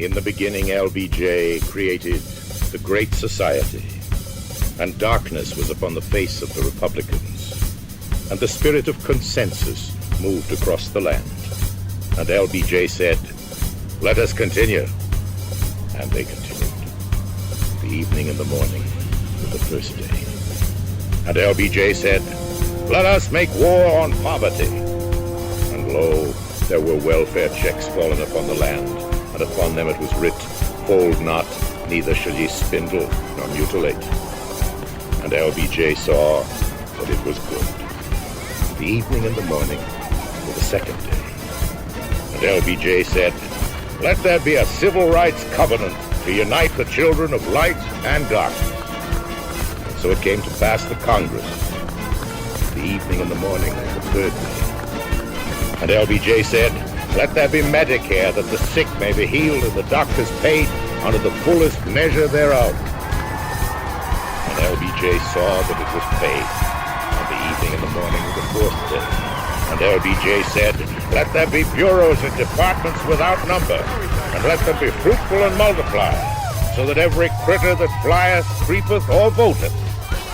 In the beginning, LBJ created the Great Society, and darkness was upon the face of the Republicans, and the spirit of consensus moved across the land. And LBJ said, "Let us continue." And they continued. The evening and the morning were the first day. And LBJ said, "Let us make war on poverty." And lo, there were welfare checks fallen upon the land, and upon them it was writ, "Fold not, neither shall ye spindle nor mutilate." And LBJ saw that it was good. The evening and the morning were the second day. And LBJ said, "Let there be a civil rights covenant to unite the children of light and darkness." And so it came to pass the Congress, the evening and the morning were the third day. And LBJ said, "Let there be Medicare, that the sick may be healed and the doctors paid under the fullest measure thereof." And LBJ saw that it was paid, and the evening and the morning were the fourth day. And LBJ said, "Let there be bureaus and departments without number, and let them be fruitful and multiply, so that every critter that flieth, creepeth, or voteth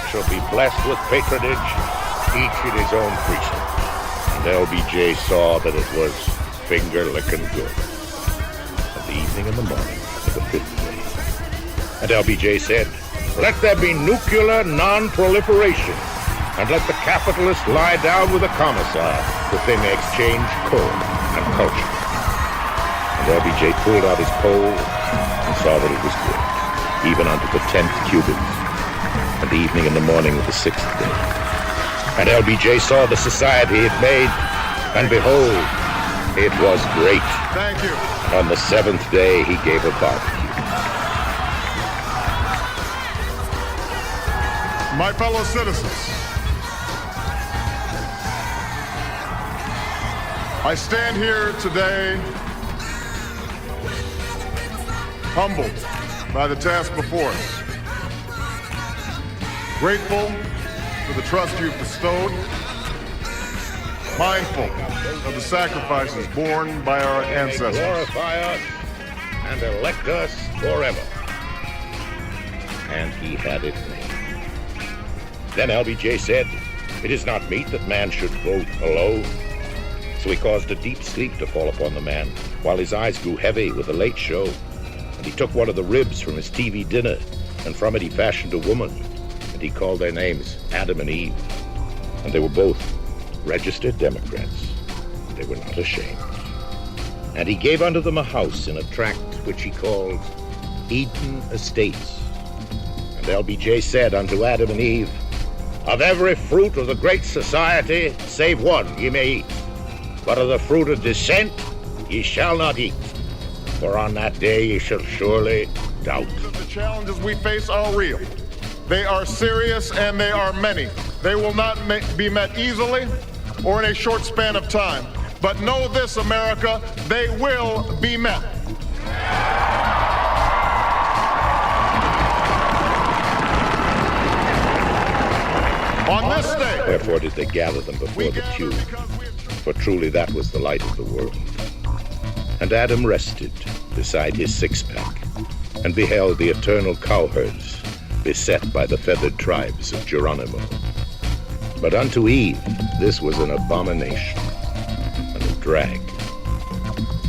shall be blessed with patronage, each in his own precinct." And LBJ saw that it was finger-licking good. And the evening and the morning were the fifth day. And LBJ said, "Let there be nuclear non-proliferation, and let the capitalists lie down with the commissar, that they may exchange coal and culture." And LBJ pulled out his pole and saw that it was good, even unto the 10th cubit. And the evening and the morning were the sixth day. And LBJ saw the society it made, and behold, it was great. Thank you. On the seventh day he gave a barbecue. My fellow citizens, I stand here today humbled by the task before us, grateful for the trust you've bestowed, mindful of the sacrifices borne by our ancestors. Glorify us and elect us forever. And he had it made. Then LBJ said, "It is not meet that man should vote alone." So he caused a deep sleep to fall upon the man, while his eyes grew heavy with a late show. And he took one of the ribs from his TV dinner, and from it he fashioned a woman, and he called their names Adam and Eve. And they were both registered Democrats. They were not ashamed. And he gave unto them a house in a tract which he called Eden Estates. And LBJ said unto Adam and Eve, "Of every fruit of the great society, save one, ye may eat. But of the fruit of dissent ye shall not eat, for on that day ye shall surely doubt." The challenges we face are real. They are serious and they are many. They will not be met easily or in a short span of time. But know this, America, they will be met. On this day, wherefore did they gather them before the tube? For truly that was the light of the world. And Adam rested beside his six-pack, and beheld the eternal cowherds beset by the feathered tribes of Geronimo. But unto Eve this was an abomination and a drag.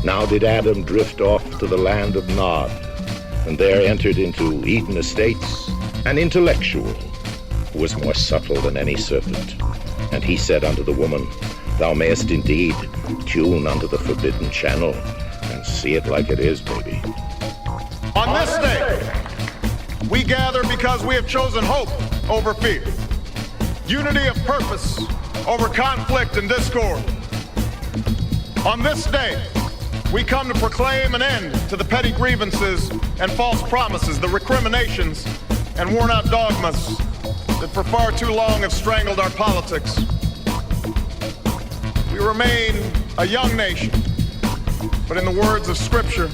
Now did Adam drift off to the land of Nod, and there entered into Eden Estates an intellectual, who was more subtle than any serpent. And he said unto the woman, "Thou mayest indeed tune unto the forbidden channel, and see it like it is, baby." On this day, we gather because we have chosen hope over fear, unity of purpose over conflict and discord. On this day, we come to proclaim an end to the petty grievances and false promises, the recriminations and worn-out dogmas that for far too long have strangled our politics. We remain a young nation, but in the words of Scripture,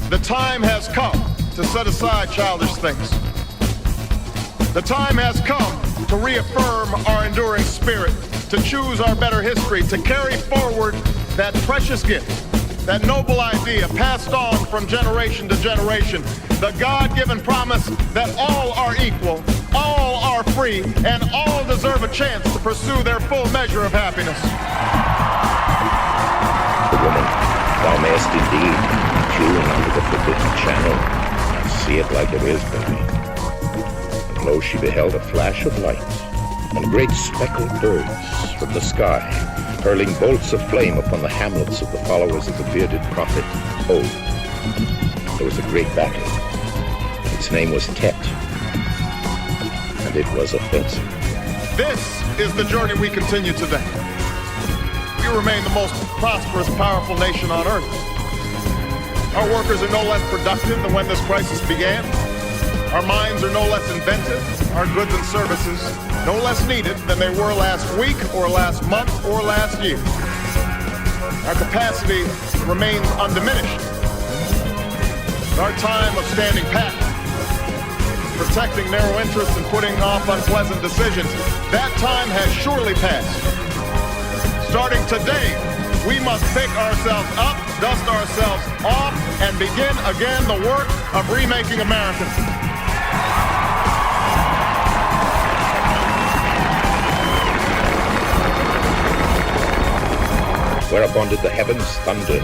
the time has come to set aside childish things. The time has come to reaffirm our enduring spirit, to choose our better history, to carry forward that precious gift that noble idea passed on from generation to generation, the God-given promise that all are equal, all are free, and all deserve a chance to pursue their full measure of happiness. The woman, thou mayest indeed tune unto the forbidden channel, and see it like it is, baby. And lo, she beheld a flash of light, and great speckled birds from the sky, hurling bolts of flame upon the hamlets of the followers of the bearded prophet. Oh, there was a great battle. Its name was Tet, and it was offensive. This is the journey we continue today. We remain the most prosperous, powerful nation on earth. Our workers are no less productive than when this crisis began. Our minds are no less inventive, our goods and services no less needed than they were last week or last month or last year. Our capacity remains undiminished. Our time of standing pat, protecting narrow interests and putting off unpleasant decisions, that time has surely passed. Starting today, we must pick ourselves up, dust ourselves off, and begin again the work of remaking America. Whereupon did the heavens thunder.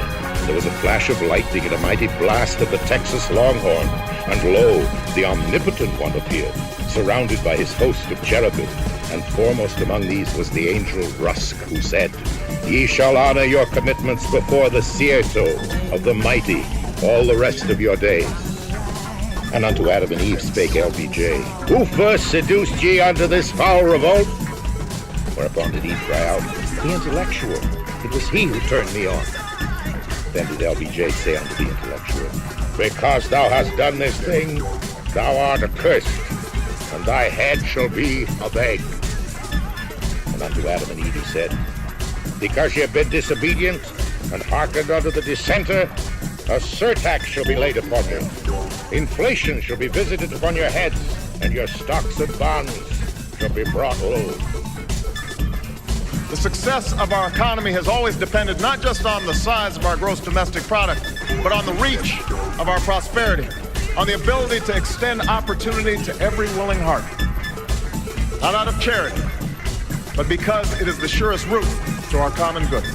There was a flash of lightning and a mighty blast of the Texas longhorn. And lo, the omnipotent one appeared, surrounded by his host of cherubim. And foremost among these was the angel Rusk, who said, Ye shall honor your commitments before the Cierto of the mighty all the rest of your days. And unto Adam and Eve spake LBJ, Who first seduced ye unto this foul revolt? Whereupon did Eve cry out, The intellectual. It was he who turned me on. Then did LBJ say unto the intellectual, Because thou hast done this thing, thou art accursed, and thy head shall be of egg. And unto Adam and Eve he said, Because ye have been disobedient, and hearkened unto the dissenter, a surtax shall be laid upon you. Inflation shall be visited upon your heads, and your stocks and bonds shall be brought low. The success of our economy has always depended not just on the size of our gross domestic product, but on the reach of our prosperity, on the ability to extend opportunity to every willing heart. Not out of charity, but because it is the surest route to our common good.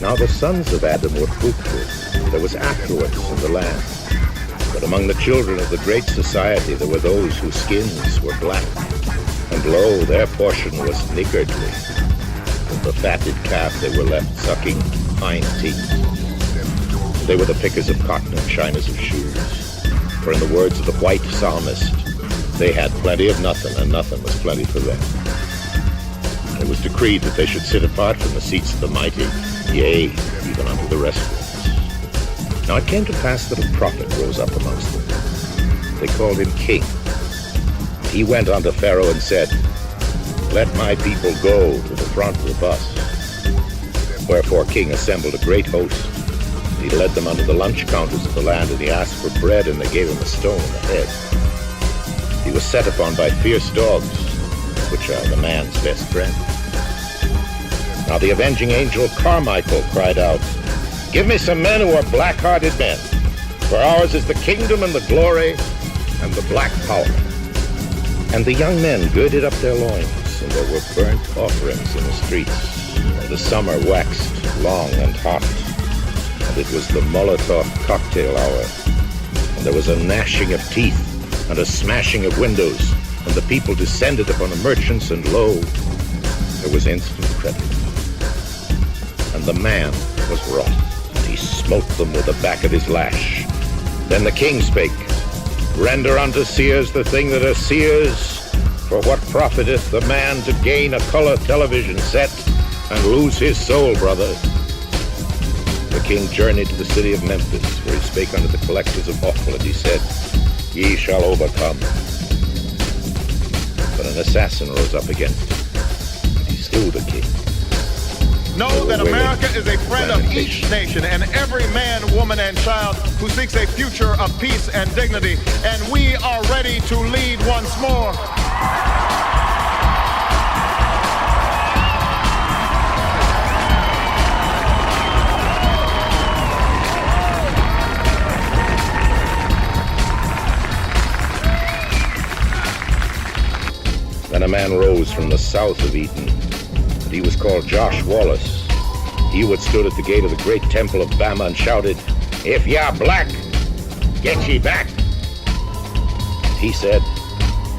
Now the sons of Adam were fruitful. There was affluence in the land. But among the children of the great society there were those whose skins were black. And lo, their portion was niggardly. With the fatted calf they were left sucking hind teeth. They were the pickers of cotton and shiners of shoes. For in the words of the white psalmist, they had plenty of nothing, and nothing was plenty for them. It was decreed that they should sit apart from the seats of the mighty, yea, even unto the restless. Now it came to pass that a prophet rose up amongst them. They called him king. He went unto Pharaoh and said, Let my people go to the front of the bus. Wherefore king assembled a great host. He led them unto the lunch counters of the land, and he asked for bread, and they gave him a stone in the head. He was set upon by fierce dogs, which are the man's best friend. Now the avenging angel Carmichael cried out, Give me some men who are black-hearted men, for ours is the kingdom and the glory and the black power. And the young men girded up their loins, and there were burnt offerings in the streets. And the summer waxed long and hot, and it was the Molotov cocktail hour. And there was a gnashing of teeth and a smashing of windows, and the people descended upon the merchants, and lo, there was instant credit. And the man was wroth, and he smote them with the back of his lash. Then the king spake, Render unto seers the thing that are seers, for what profiteth the man to gain a color television set and lose his soul, brother? The king journeyed to the city of Memphis, where he spake unto the collectors of offal, and he said, Ye shall overcome. But an assassin rose up against him, and he slew the king. Know that America is a friend of each nation and every man, woman, and child who seeks a future of peace and dignity. And we are ready to lead once more. Then a man rose from the south of Eden, and he was called Josh Wallace. He who had stood at the gate of the great temple of Bama and shouted, "If ya black, get ye back." He said,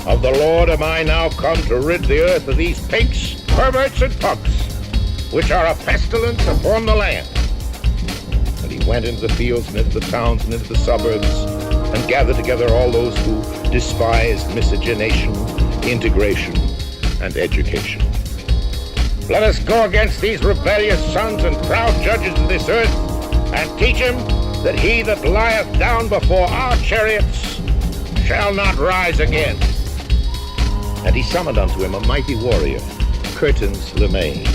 "Of the Lord am I now come to rid the earth of these pigs, perverts, and pugs, which are a pestilence upon the land." And he went into the fields and into the towns and into the suburbs, and gathered together all those who despised miscegenation, integration, and education. "Let us go against these rebellious sons and proud judges of this earth, and teach him that he that lieth down before our chariots shall not rise again." And he summoned unto him a mighty warrior, Curtins LeMay.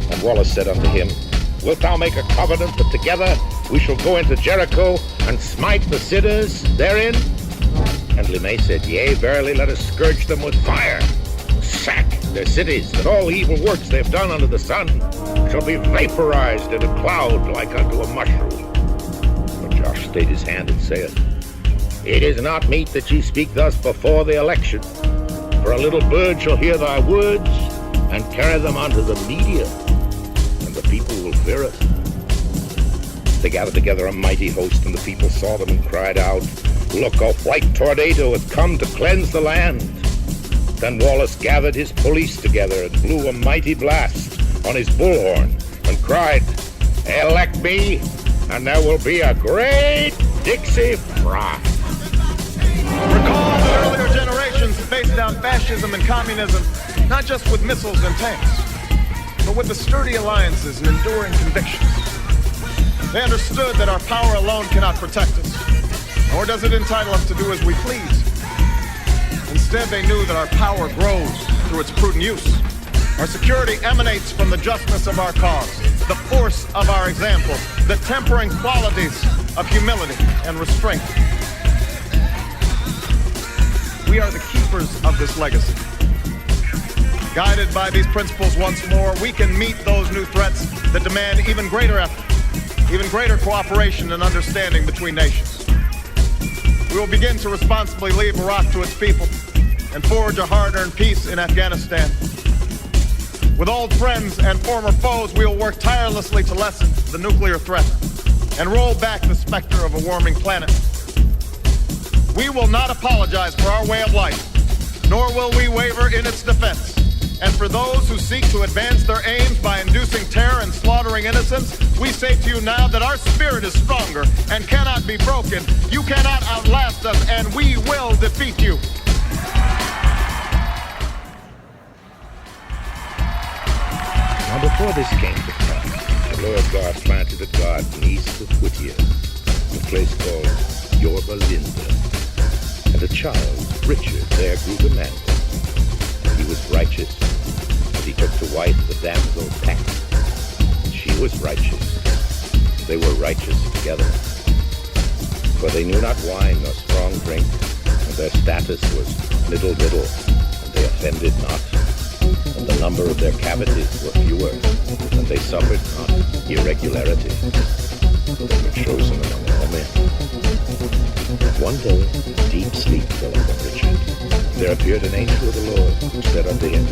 And Wallace said unto him, "Wilt thou make a covenant that together we shall go into Jericho and smite the sinners therein?" And LeMay said, "Yea, verily, let us scourge them with fire, sack their cities, that all evil works they have done under the sun shall be vaporized in a cloud like unto a mushroom." But Josh stayed his hand and saith, "It is not meet that ye speak thus before the election, for a little bird shall hear thy words and carry them unto the media, and the people will fear it." They gathered together a mighty host, and the people saw them and cried out, "Look, a white tornado hath come to cleanse the land." Then Wallace gathered his police together and blew a mighty blast on his bullhorn and cried, "Elect me, and there will be a great Dixie fry." Recall that earlier generations faced down fascism and communism, not just with missiles and tanks, but with the sturdy alliances and enduring convictions. They understood that our power alone cannot protect us, nor does it entitle us to do as we please. Instead, they knew that our power grows through its prudent use. Our security emanates from the justness of our cause, the force of our example, the tempering qualities of humility and restraint. We are the keepers of this legacy. Guided by these principles once more, we can meet those new threats that demand even greater effort, even greater cooperation and understanding between nations. We will begin to responsibly leave Iraq to its people and forge a hard-earned peace in Afghanistan. With old friends and former foes, we will work tirelessly to lessen the nuclear threat and roll back the specter of a warming planet. We will not apologize for our way of life, nor will we waver in its defense. And for those who seek to advance their aims by inducing terror and slaughtering innocents, we say to you now that our spirit is stronger and cannot be broken. You cannot outlast us, and we will defeat you. Now before this came to pass, the Lord God planted a garden east of Whittier, a place called Yorba Linda. And a child, Richard, there grew to manhood. And he was righteous, and he took to wife the damsel Pat. And she was righteous. They were righteous together. For they knew not wine nor strong drink, and their status was middle, and they offended not. And the number of their cavities were fewer, and they suffered not irregularity. They were chosen among all men. One day, deep sleep fell upon Richard. There appeared an angel of the Lord, who said unto him,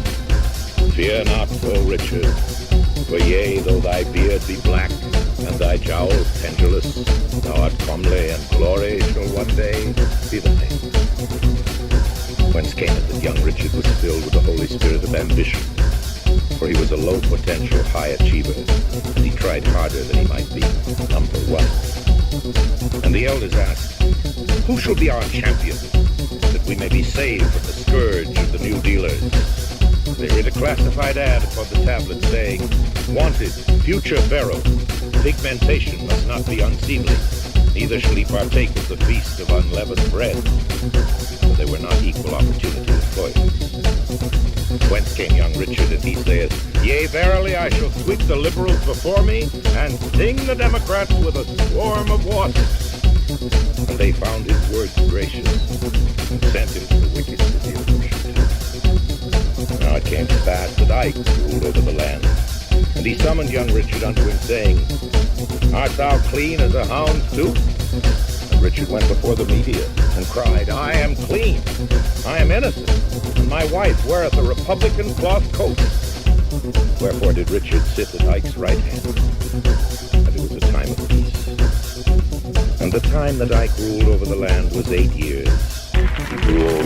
"Fear not, O Richard, for yea, though thy beard be black, and thy jowls pendulous, thou art comely, and glory shall one day be thine." Whence came it that young Richard was filled with the Holy Spirit of ambition? For he was a low potential high achiever, and he tried harder than he might be number one. And the elders asked, "Who shall be our champion, that we may be saved from the scourge of the new dealers?" They read a classified ad upon the tablet saying, "Wanted, future Pharaoh. Pigmentation must not be unseemly, neither shall he partake of the feast of unleavened bread." For they were not equal opportunity employers. Whence came young Richard, and he saith, Yea, verily, I shall sweep the liberals before me, and sting the Democrats with a swarm of wasps. And they found his words gracious, and sent him to the wicked city of Washington. Now it came to pass that Ike ruled over the land, and he summoned young Richard unto him, saying, Art thou clean as a hound's tooth? And Richard went before the media, and cried, I am clean, I am innocent, and my wife weareth a Republican cloth coat. Wherefore did Richard sit at Ike's right hand, and it was a time of peace. And the time that Ike ruled over the land was 8 years. He grew old,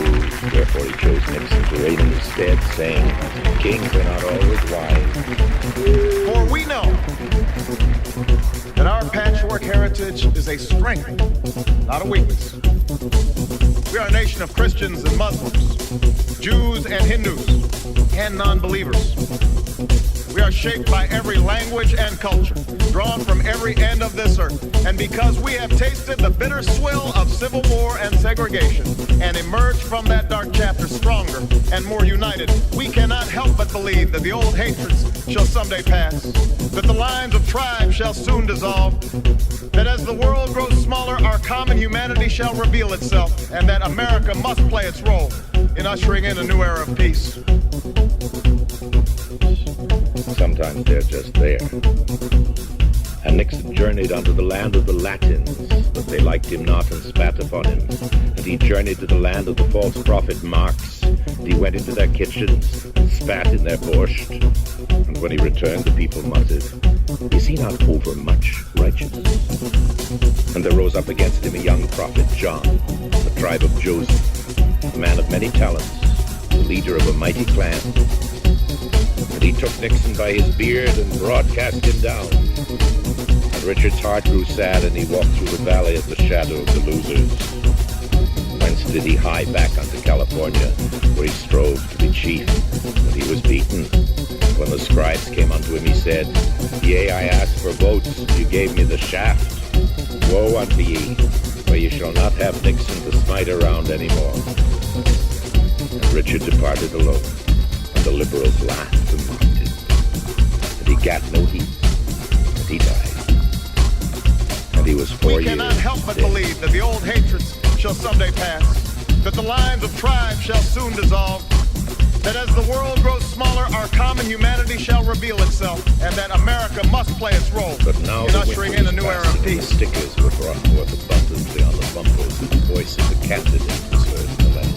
wherefore he chose Nixon to reign in his stead, saying, Kings are not always wise. For we know that our patchwork heritage is a strength, not a weakness. We are a nation of Christians and Muslims, Jews and Hindus, and non-believers. We are shaped by every language and culture, drawn from every end of this earth. And because we have tasted the bitter swill of civil war and segregation, and emerged from that dark chapter stronger and more united, we cannot help but believe that the old hatreds shall someday pass, that the lines of tribe shall soon dissolve, that as the world grows smaller, our common humanity shall reveal itself, and that America must play its role in ushering in a new era of peace. Sometimes they're just there. And Nixon journeyed unto the land of the Latins, but they liked him not and spat upon him. And he journeyed to the land of the false prophet Marx, and he went into their kitchens and spat in their borscht. And when he returned, the people muttered, Is he not overmuch righteous? And there rose up against him a young prophet, John, the tribe of Joseph, a man of many talents, the leader of a mighty clan. And he took Nixon by his beard and broadcast him down. And Richard's heart grew sad, and he walked through the valley of the shadow of the losers. Whence did he hie back unto California, where he strove to be chief, but he was beaten. When the scribes came unto him, he said, Yea, I asked for votes, you gave me the shaft. Woe unto ye, for ye shall not have Nixon to smite around any more. And Richard departed alone. The liberals laughed and mocked him, and he gat no heed, and he died. And he was 4 years. We cannot help but believe that the old hatreds shall someday pass, that the lines of tribe shall soon dissolve, that as the world grows smaller, our common humanity shall reveal itself, and that America must play its role in ushering in a new era of peace. The stickers were brought forth abundantly on the bumpers, and the voice of the candidates was heard in the land.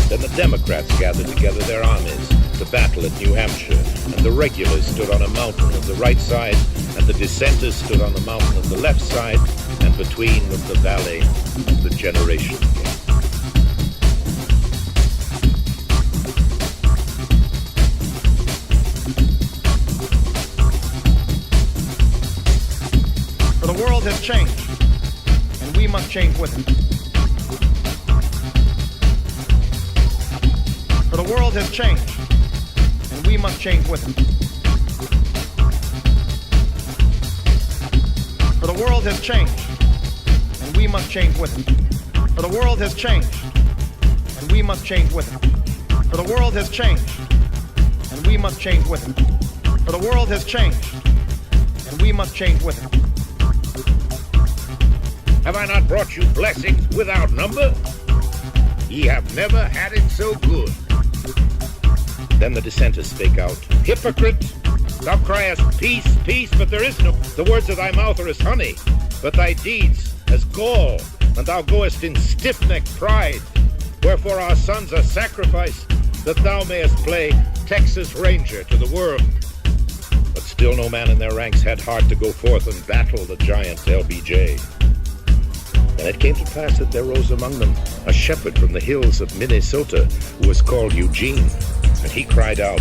Then the Democrats gathered together their armies to battle at New Hampshire, and the regulars stood on a mountain on the right side, and the dissenters stood on the mountain on the left side, and between was the valley of the generation gap. For the world has changed, and we must change with it. For the world has changed, and we must change with it. For the world has changed, and we must change with it. For the world has changed, and we must change with it. For the world has changed, and we must change with it. For the world has changed, and we must change with it. Have I not brought you blessings without number? Ye have never had it so good. Then the dissenters spake out, Hypocrite, thou criest, Peace, peace, but there is no. The words of thy mouth are as honey, but thy deeds as gall, and thou goest in stiff-necked pride. Wherefore our sons are sacrificed, that thou mayest play Texas Ranger to the world. But still no man in their ranks had heart to go forth and battle the giant LBJ. And it came to pass that there rose among them a shepherd from the hills of Minnesota, who was called Eugene. And he cried out,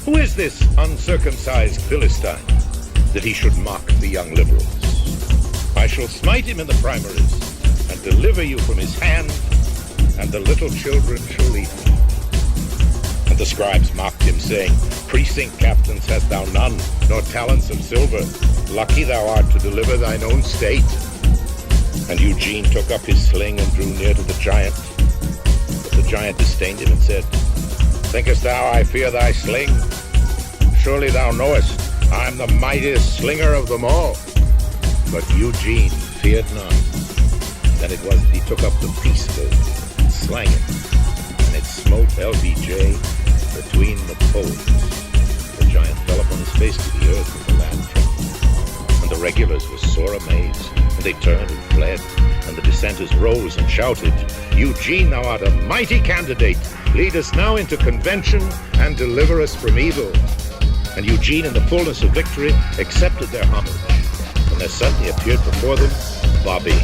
Who is this uncircumcised Philistine, that he should mock the young liberals? I shall smite him in the primaries, and deliver you from his hand, and the little children shall eat him. And the scribes mocked him, saying, Precinct captains hast thou none, nor talents of silver. Lucky thou art to deliver thine own state. And Eugene took up his sling and drew near to the giant. But the giant disdained him and said, Thinkest thou I fear thy sling? Surely thou knowest I'm the mightiest slinger of them all. But Eugene feared not. Then it was that he took up the peace bow and slang it, and it smote LBJ between the poles. The giant fell upon his face to the earth with the land trembled. And the regulars were sore amazed, and they turned and fled, and the dissenters rose and shouted, Eugene, thou art a mighty candidate. Lead us now into convention and deliver us from evil. And Eugene, in the fullness of victory, accepted their homage. And there suddenly appeared before them Bobby,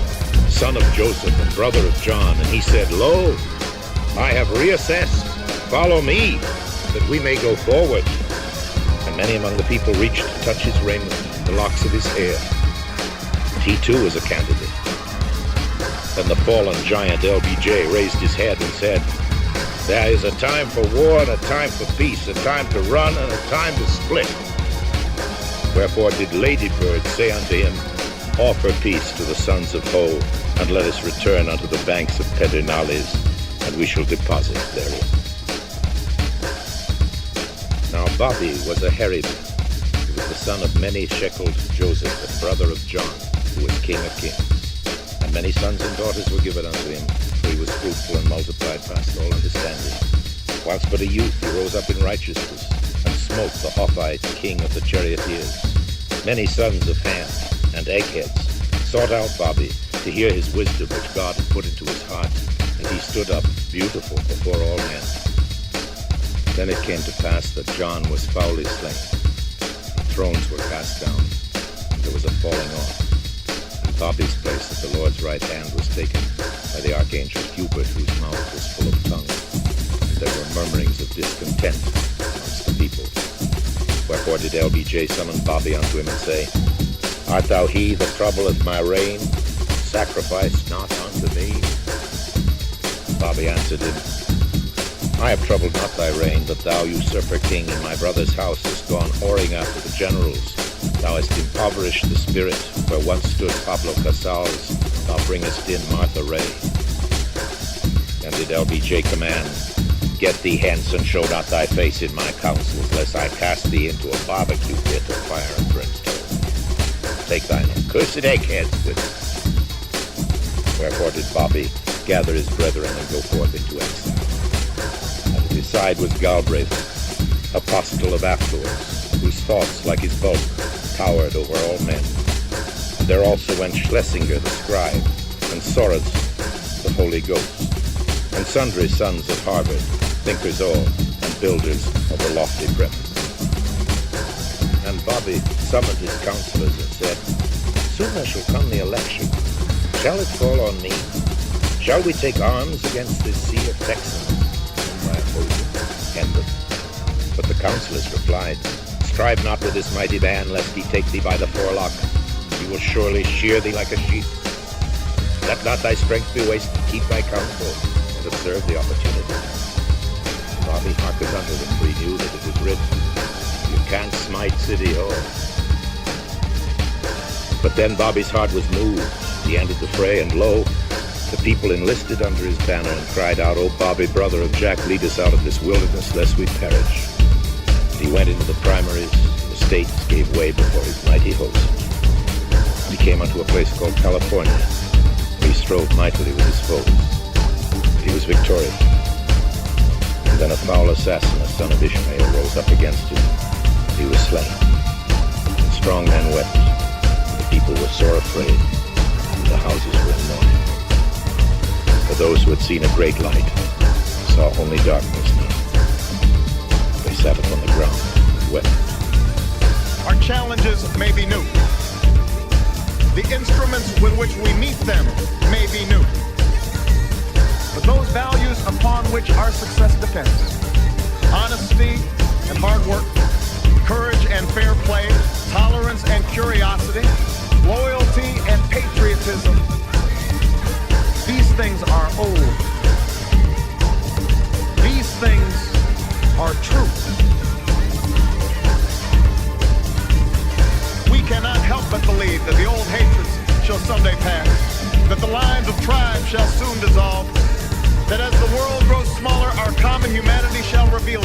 son of Joseph and brother of John. And he said, Lo, I have reassessed. Follow me, that we may go forward. And many among the people reached to touch his raiment, the locks of his hair. And he too was a candidate. Then the fallen giant LBJ raised his head and said, There is a time for war and a time for peace, a time to run and a time to split. Wherefore did Lady Bird say unto him, Offer peace to the sons of Ho, and let us return unto the banks of Pedernales, and we shall deposit therein. Now Bobby was a hairy man. He was the son of many-sheckled Joseph, and brother of John, who was king of kings. And many sons and daughters were given unto him, for he was fruitful and multiplied past all understanding. Whilst but a youth he rose up in righteousness, and smote the Hophite king of the charioteers. Many sons of Ham and Eggheads sought out Bobby to hear his wisdom which God had put into his heart, and he stood up beautiful before all men. Then it came to pass that John was foully slain. The thrones were cast down, and there was a falling off. And Bobby's place at the Lord's right hand was taken by the archangel Hubert, whose mouth was full of tongues. And there were murmurings of discontent amongst the people. Wherefore did LBJ summon Bobby unto him and say, Art thou he that troubleth my reign? Sacrifice not unto me. Bobby answered him, I have troubled not thy reign, but thou, usurper king, in my brother's house hast gone whoring after the generals. Thou hast impoverished the spirit, where once stood Pablo Casals, thou bringest in Martha Ray. And did LBJ command, Get thee hence and show not thy face in my councils, lest I cast thee into a barbecue pit of fire and brimstone. Take thine accursed egghead with thee. Wherefore did Bobby gather his brethren and go forth into exile. And at his side was Galbraith, apostle of affluence, whose thoughts, like his bulk, towered over all men. And there also went Schlesinger the scribe, and Soros the Holy Ghost, and sundry sons of Harvard, thinkers all, and builders of a lofty premise. And Bobby summoned his counselors and said, Soon shall come the election. Shall it fall on me? Shall we take arms against this sea of Texans? And my opposing ended. But the counselors replied, Strive not with this mighty man, lest he take thee by the forelock. He will surely shear thee like a sheep. Let not thy strength be wasted. Keep thy counsel, and observe the opportunity. Bobby hearkened unto them, for he knew that it was written, You can't smite City Hall. But then Bobby's heart was moved. He entered the fray, and lo, the people enlisted under his banner and cried out, O Bobby, brother of Jack, lead us out of this wilderness, lest we perish. And he went into the primaries, and the states gave way before his mighty host. And he came unto a place called California, where he strove mightily with his foes. But he was victorious. And then a foul assassin, a son of Ishmael, rose up against him. He was slain. And strong men wept. And the people were sore afraid. And the houses were in mourning. For those who had seen a great light saw only darkness now. They sat upon the ground and wept. Our challenges may be new. The instruments with which we meet them may be new. But those values upon which our success depends, honesty and hard work, courage and fair play, tolerance and curiosity, loyalty and patriotism, these things are old. These things are true. We cannot help but believe that the old hatreds shall someday pass, that the lines of tribes shall soon dissolve, that as the world grows smaller, our common humanity shall reveal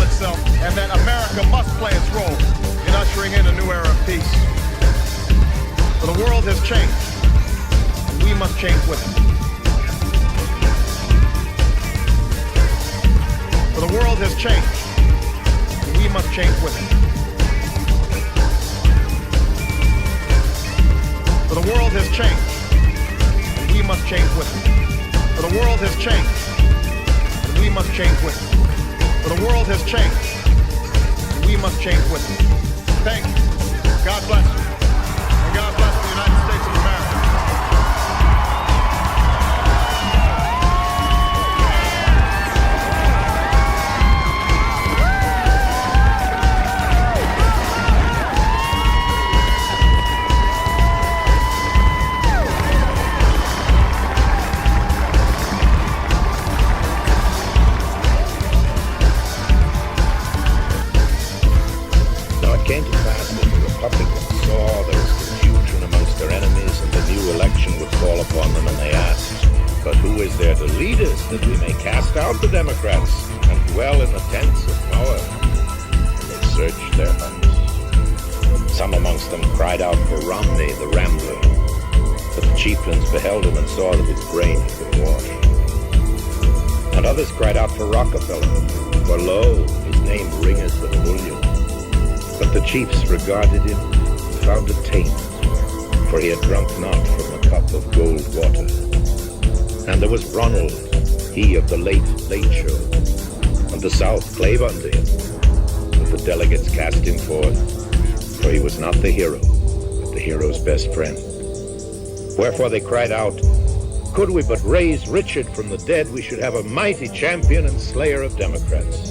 must change with it. For the world has changed, and we must change with it. For the world has changed, and we must change with it. For the world has changed, and we must change with it. For the world has changed, and we must change with it. Thank you. God bless you. And God bless the United States of America. Came to pass that the Republicans saw there was confusion amongst their enemies and the new election would fall upon them, and they asked, "But who is there to lead us, that we may cast out the Democrats and dwell in the tents of power?" And they searched their hearts. Some amongst them cried out for Romney, the Rambler, but the chieftains beheld him and saw that his brain had been washed. And others cried out for Rockefeller, for lo, his name ringeth with bullion. But the chiefs regarded him and found a taint, for he had drunk not from a cup of gold water. And there was Ronald, he of the late show, and the South clave unto him. But the delegates cast him forth, for he was not the hero, but the hero's best friend. Wherefore they cried out, "Could we but raise Richard from the dead, we should have a mighty champion and slayer of Democrats."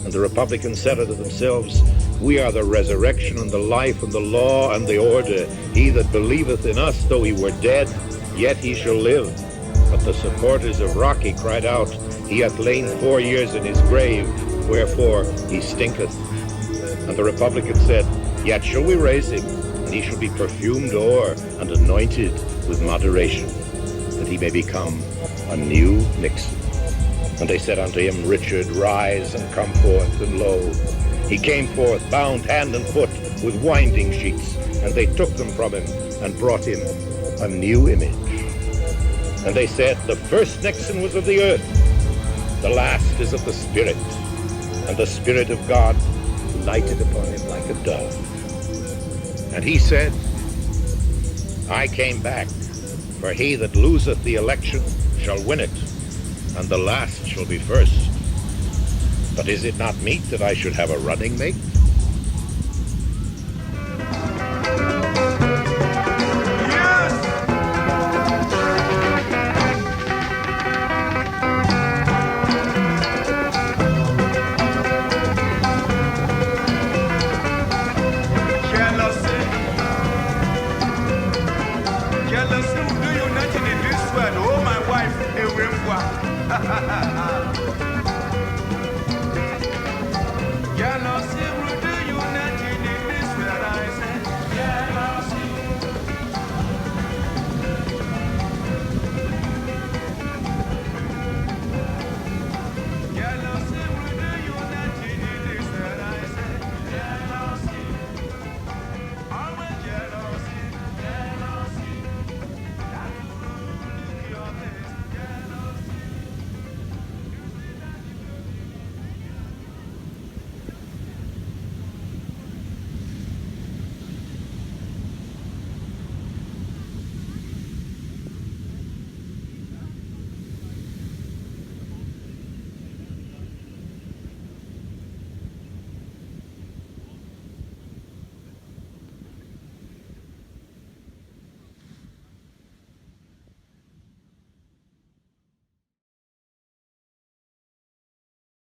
And the Republicans said unto themselves, "We are the resurrection and the life and the law and the order. He that believeth in us, though he were dead, yet he shall live." But the supporters of Rocky cried out, "He hath lain 4 years in his grave, wherefore he stinketh." And the Republicans said, "Yet shall we raise him, and he shall be perfumed o'er and anointed with moderation, that he may become a new Nixon." And they said unto him, "Richard, rise and come forth." And lo, he came forth, bound hand and foot with winding sheets, and they took them from him and brought him a new image. And they said, "The first Nixon was of the earth, the last is of the Spirit, and the Spirit of God lighted upon him like a dove." And he said, "I came back, for he that loseth the election shall win it, and the last shall be first. But is it not meet that I should have a running mate?"